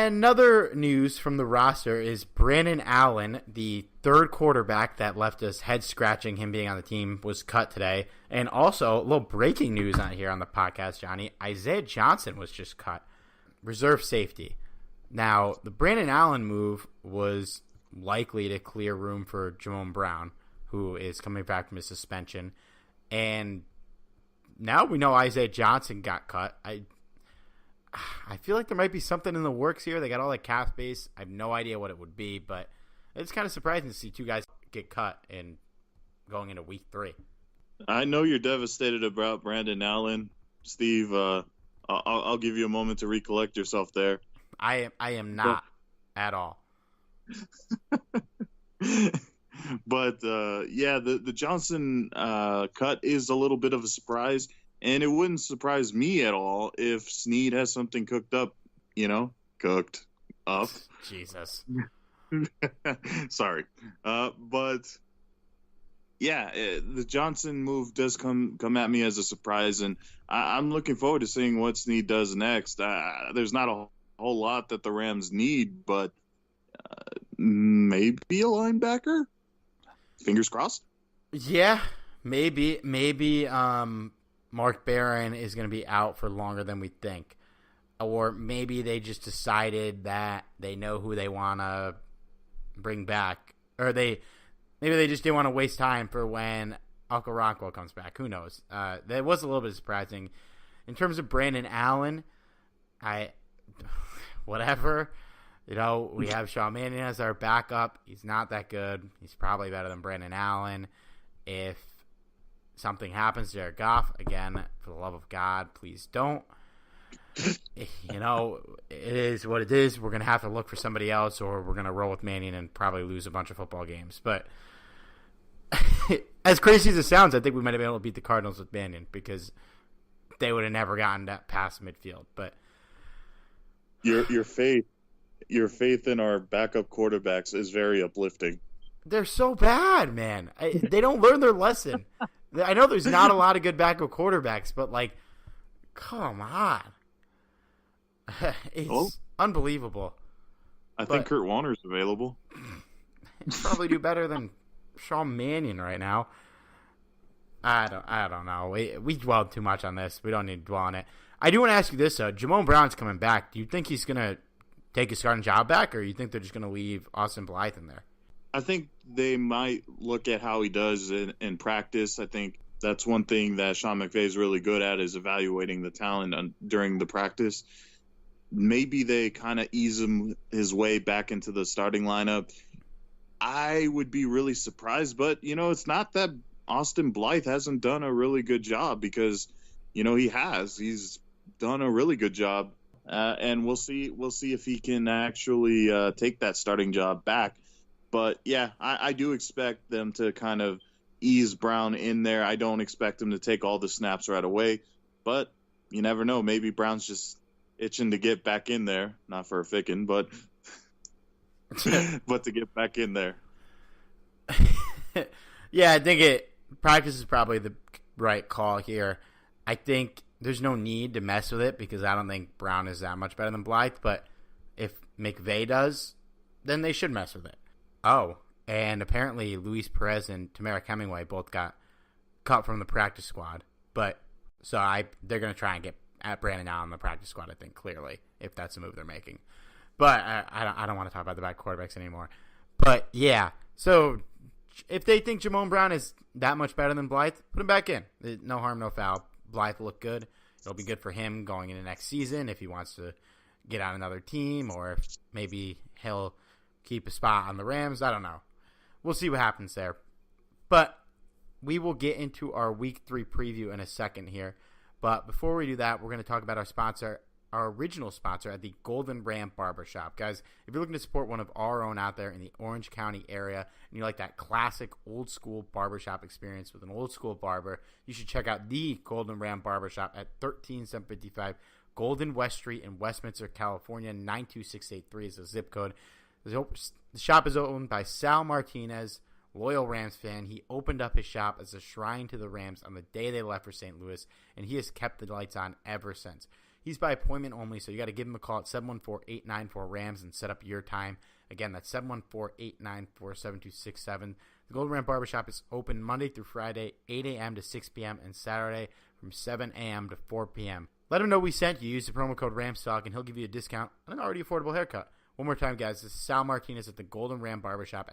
Another news from the roster is Brandon Allen, the third quarterback that left us head scratching him being on the team, was cut today. And also, a little breaking news on here on the podcast, Johnny. Isaiah Johnson was just cut. Reserve safety. Now, the Brandon Allen move was likely to clear room for Jamon Brown, who is coming back from his suspension. And now we know Isaiah Johnson got cut. I feel like there might be something in the works here. They got all that cap space. I have no idea what it would be, but it's kind of surprising to see two guys get cut and going into week 3. I know you're devastated about Brandon Allen, Steve. I'll give you a moment to recollect yourself there. I am not at all. But the Johnson cut is a little bit of a surprise. And it wouldn't surprise me at all if Snead has something cooked up. Jesus. Sorry. But, yeah, the Johnson move does come at me as a surprise, and I'm looking forward to seeing what Snead does next. There's not a whole lot that the Rams need, but maybe a linebacker? Fingers crossed? Yeah, maybe. Mark Barron is going to be out for longer than we think. Or maybe they just decided that they know who they want to bring back. Or maybe they just didn't want to waste time for when Uncle Rockwell comes back. Who knows? That was a little bit surprising. In terms of Brandon Allen, whatever. We have Sean Mannion as our backup. He's not that good. He's probably better than Brandon Allen. If something happens to Jared Goff, again, for the love of God, please don't. It is what it is. We're going to have to look for somebody else, or we're going to roll with Mannion and probably lose a bunch of football games. But as crazy as it sounds, I think we might have been able to beat the Cardinals with Mannion because they would have never gotten that past midfield. But your faith in our backup quarterbacks is very uplifting. They're so bad, man. They don't learn their lesson. I know there's not a lot of good backup quarterbacks, but, come on. It's unbelievable. I think Kurt Warner's available. He'd probably do better than Sean Mannion right now. I don't know. We dwelled too much on this. We don't need to dwell on it. I do want to ask you this, though. Jamon Brown's coming back. Do you think he's going to take his starting job back, or you think they're just going to leave Austin Blythe in there? I think they might look at how he does in practice. I think that's one thing that Sean McVay is really good at, is evaluating the talent during the practice. Maybe they kind of ease him his way back into the starting lineup. I would be really surprised, but, it's not that Austin Blythe hasn't done a really good job, because, he has. He's done a really good job, and we'll see if he can actually take that starting job back. But, yeah, I do expect them to kind of ease Brown in there. I don't expect him to take all the snaps right away. But you never know. Maybe Brown's just itching to get back in there. Not for a Ficken, but to get back in there. Yeah, I think practice is probably the right call here. I think there's no need to mess with it because I don't think Brown is that much better than Blythe. But if McVay does, then they should mess with it. Oh, and apparently Luis Perez and Tamarick Hemingway both got cut from the practice squad. But they're going to try and get at Brandon Allen in the practice squad, I think, clearly, if that's the move they're making. But I don't want to talk about the bad quarterbacks anymore. But, yeah, so if they think Jamon Brown is that much better than Blythe, put him back in. No harm, no foul. Blythe looked good. It'll be good for him going into next season if he wants to get on another team, or if maybe he'll keep a spot on the Rams. I don't know. We'll see what happens there. But we will get into our Week 3 preview in a second here. But before we do that, we're going to talk about our sponsor, our original sponsor at the Golden Ram Barbershop. Guys, if you're looking to support one of our own out there in the Orange County area, and you like that classic old-school barbershop experience with an old-school barber, you should check out the Golden Ram Barbershop at 13755 Golden West Street in Westminster, California. 92683 is the zip code. The shop is owned by Sal Martinez, loyal Rams fan. He opened up his shop as a shrine to the Rams on the day they left for St. Louis, and he has kept the lights on ever since. He's by appointment only, so you got to give him a call at 714-894-RAMS and set up your time. Again, that's 714-894-7267. The Golden Ram Barbershop is open Monday through Friday, 8 a.m. to 6 p.m., and Saturday from 7 a.m. to 4 p.m. Let him know we sent you. Use the promo code RAMSTALK, and he'll give you a discount on an already affordable haircut. One more time, guys. This is Sal Martinez at the Golden Ram Barbershop.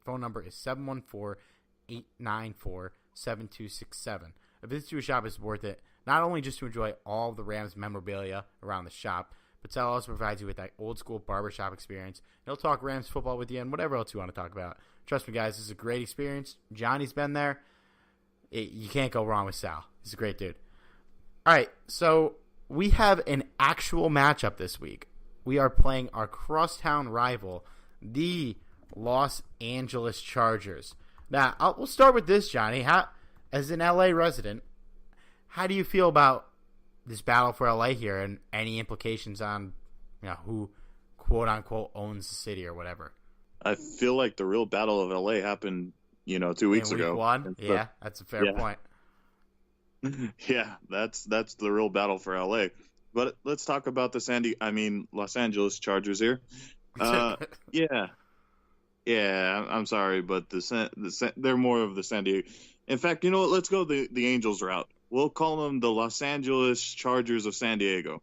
Phone number is 714-894-7267. A visit to a shop is worth it, not only just to enjoy all of the Rams memorabilia around the shop, but Sal also provides you with that old-school barbershop experience. He'll talk Rams football with you and whatever else you want to talk about. Trust me, guys, this is a great experience. Johnny's been there. You can't go wrong with Sal. He's a great dude. All right, so we have an actual matchup this week. We are playing our crosstown rival, the Los Angeles Chargers. Now, we'll start with this, Johnny. As an LA resident, how do you feel about this battle for LA here and any implications on who, quote unquote, owns the city or whatever? I feel like the real battle of LA happened, 2 weeks ago. Week one? Yeah, that's a fair point. Yeah, that's the real battle for LA. But let's talk about the Los Angeles Chargers here. Yeah, I'm sorry, but they're more of the San Diego. In fact, you know what? Let's go the Angels route. We'll call them the Los Angeles Chargers of San Diego.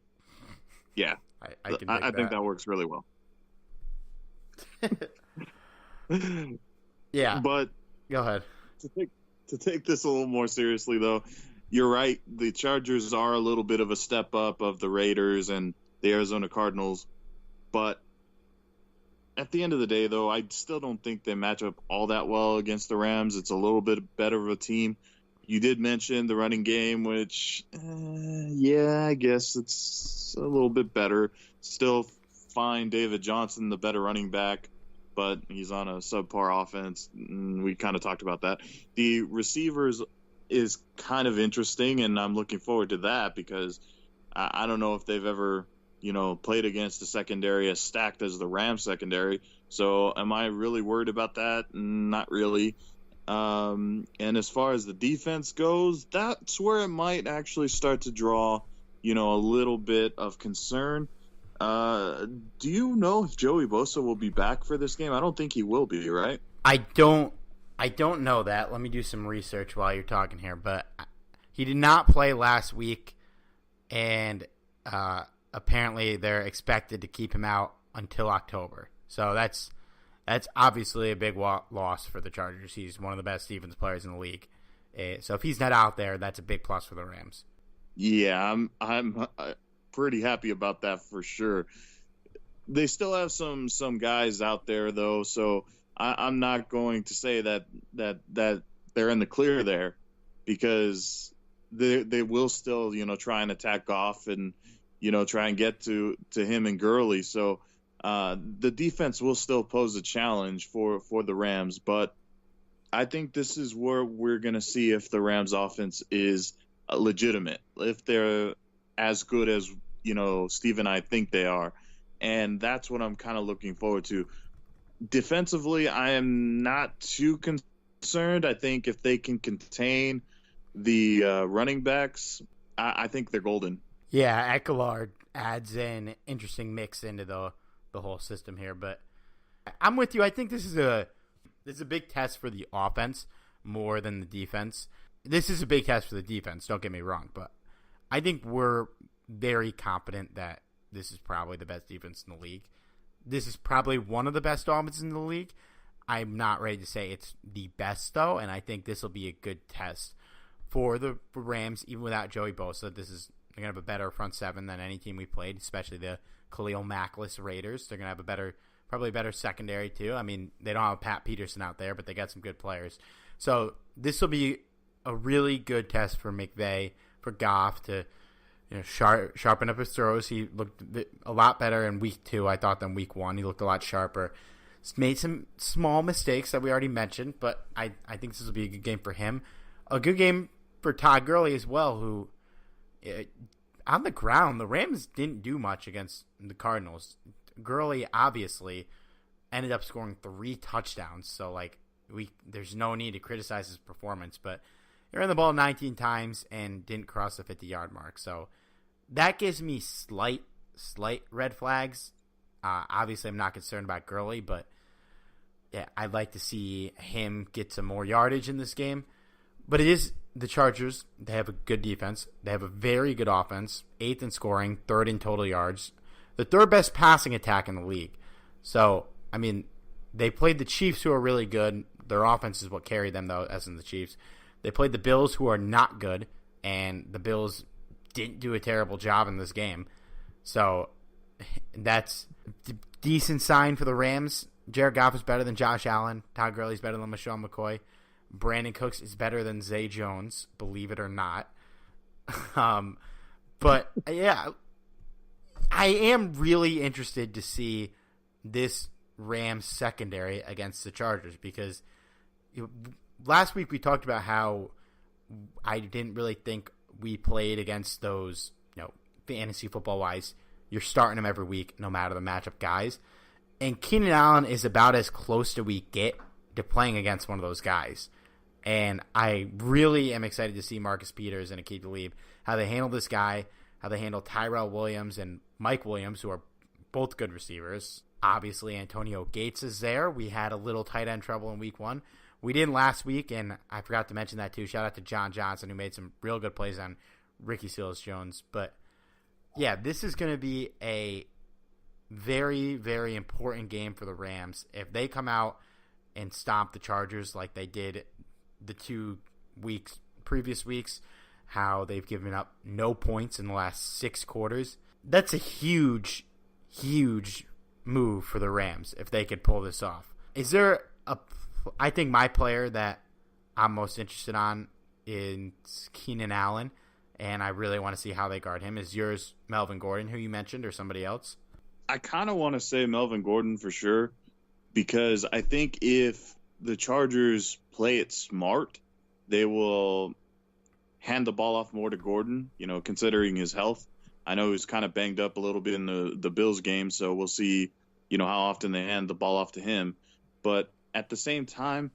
Yeah, I think that works really well. Yeah, but go ahead. To take this a little more seriously, though, you're right. The Chargers are a little bit of a step up of the Raiders and the Arizona Cardinals, but at the end of the day, though, I still don't think they match up all that well against the Rams. It's a little bit better of a team. You did mention the running game, which, I guess it's a little bit better. Still find David Johnson the better running back, but he's on a subpar offense. We kind of talked about that. The receivers is kind of interesting, and I'm looking forward to that because I don't know if they've ever played against a secondary as stacked as the Rams secondary. So am I really worried about that? Not really. And as far as the defense goes, that's where it might actually start to draw, a little bit of concern. Do you know if Joey Bosa will be back for this game? I don't think he will be, right? I don't know that. Let me do some research while you're talking here. But he did not play last week, and apparently they're expected to keep him out until October. So that's obviously a big loss for the Chargers. He's one of the best defensive players in the league. So if he's not out there, that's a big plus for the Rams. Yeah, I'm pretty happy about that for sure. They still have some guys out there though, so I'm not going to say that they're in the clear there, because they will still try and attack Goff and try and get to him and Gurley. So the defense will still pose a challenge for the Rams, but I think this is where we're going to see if the Rams offense is legitimate, if they're as good as, Steve and I think they are. And that's what I'm kind of looking forward to. Defensively, I am not too concerned. I think if they can contain the running backs, I think they're golden. Yeah, Ekelard adds an interesting mix into the whole system here, but I'm with you. I think this is a big test for the offense more than the defense. This is a big test for the defense, don't get me wrong, but I think we're very confident that this is probably the best defense in the league. This is probably one of the best offenses in the league. I'm not ready to say it's the best, though, and I think this will be a good test for the Rams, even without Joey Bosa. They're going to have a better front seven than any team we played, especially the Khalil Mack-less Raiders. They're going to have probably a better secondary, too. I mean, they don't have Pat Peterson out there, but they got some good players. So this will be a really good test for McVay, for Goff to sharpen up his throws. He looked a lot better in week 2, I thought, than week 1. He looked a lot sharper. He's made some small mistakes that we already mentioned, but I think this will be a good game for him. A good game for Todd Gurley as well, who on the ground, the Rams didn't do much against the Cardinals. Gurley obviously ended up scoring 3 touchdowns, so there's no need to criticize his performance, but he ran the ball 19 times and didn't cross the 50-yard mark. So that gives me slight red flags. Obviously, I'm not concerned about Gurley, but yeah, I'd like to see him get some more yardage in this game. But it is the Chargers. They have a good defense. They have a very good offense, 8th in scoring, 3rd in total yards, the 3rd best passing attack in the league. So, I mean, they played the Chiefs, who are really good. Their offense is what carried them, though, as in the Chiefs. They played the Bills, who are not good, and the Bills didn't do a terrible job in this game. So that's a decent sign for the Rams. Jared Goff is better than Josh Allen. Todd Gurley is better than LaShawn McCoy. Brandon Cooks is better than Zay Jones, believe it or not. But, yeah, I am really interested to see this Rams secondary against the Chargers because last week we talked about how I didn't really think we played against those, fantasy football-wise. You're starting them every week, no matter the matchup guys. And Keenan Allen is about as close to we get to playing against one of those guys. And I really am excited to see Marcus Peters and Aqib Talib, how they handle this guy, how they handle Tyrell Williams and Mike Williams, who are both good receivers. Obviously, Antonio Gates is there. We had a little tight end trouble in week 1. We didn't last week, and I forgot to mention that too. Shout out to John Johnson, who made some real good plays on Ricky Seals-Jones. But, yeah, this is going to be a very, very important game for the Rams. If they come out and stomp the Chargers like they did the 2 previous weeks, how they've given up no points in the last 6 quarters, that's a huge, huge move for the Rams if they could pull this off. I think my player that I'm most interested on is Keenan Allen, and I really want to see how they guard him. Is yours Melvin Gordon, who you mentioned, or somebody else? I kind of want to say Melvin Gordon for sure, because I think if the Chargers play it smart, they will hand the ball off more to Gordon, considering his health. I know he's kind of banged up a little bit in the Bills game, so we'll see, how often they hand the ball off to him. But at the same time,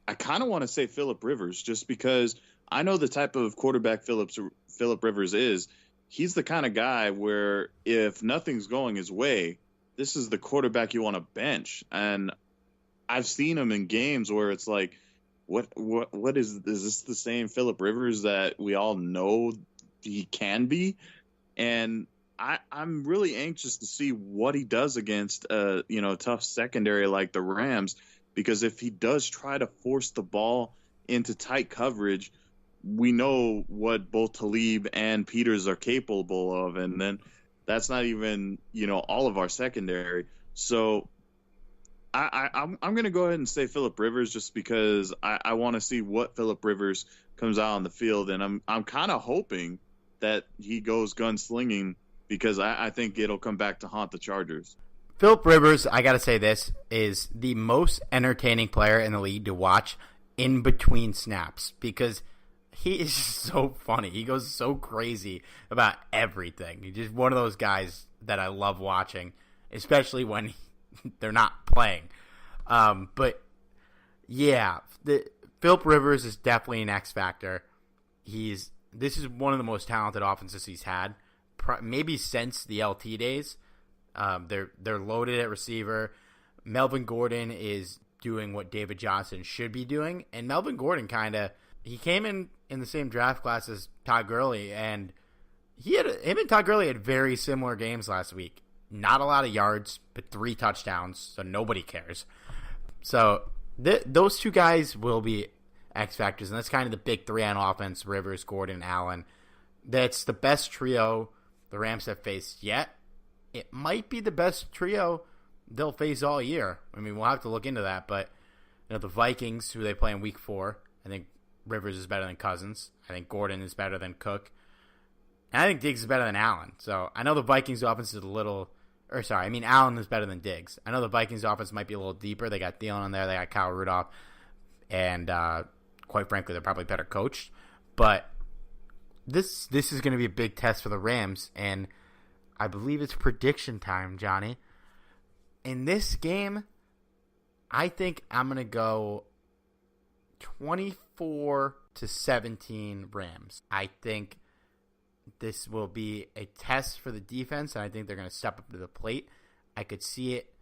I kind of want to say Phillip Rivers, just because I know the type of quarterback Phillip Rivers is. He's the kind of guy where if nothing's going his way, this is the quarterback you want to bench. And I've seen him in games where it's like, what is this the same Phillip Rivers that we all know he can be? And I'm really anxious to see what he does against a tough secondary like the Rams, because if he does try to force the ball into tight coverage, we know what both Talib and Peters are capable of, and then that's not even all of our secondary. So I'm going to go ahead and say Phillip Rivers, just because I want to see what Phillip Rivers comes out on the field, and I'm kind of hoping that he goes gunslinging, because I think it'll come back to haunt the Chargers. Phillip Rivers, I got to say this, is the most entertaining player in the league to watch in between snaps, because he is just so funny. He goes so crazy about everything. He's just one of those guys that I love watching, especially when they're not playing. But, yeah, Phillip Rivers is definitely an X factor. This is one of the most talented offenses he's had, maybe since the LT days. They're loaded at receiver. Melvin Gordon is doing what David Johnson should be doing, and Melvin Gordon he came in the same draft class as Todd Gurley, and him and Todd Gurley had very similar games last week. Not a lot of yards, but 3 touchdowns, so nobody cares. So those 2 guys will be X factors, and that's kind of the big 3 on offense: Rivers, Gordon, Allen. That's the best trio the Rams have faced yet. It might be the best trio they'll face all year. I mean, we'll have to look into that, but the Vikings, who they play in week 4, I think Rivers is better than Cousins. I think Gordon is better than Cook. And I think Diggs is better than Allen. So I know the Vikings offense is Allen is better than Diggs. I know the Vikings offense might be a little deeper. They got Thielen on there. They got Kyle Rudolph. And quite frankly, they're probably better coached. But this is going to be a big test for the Rams. And I believe it's prediction time, Johnny. In this game, I think I'm going to go 24-17 Rams. I think this will be a test for the defense, and I think they're going to step up to the plate. I could see it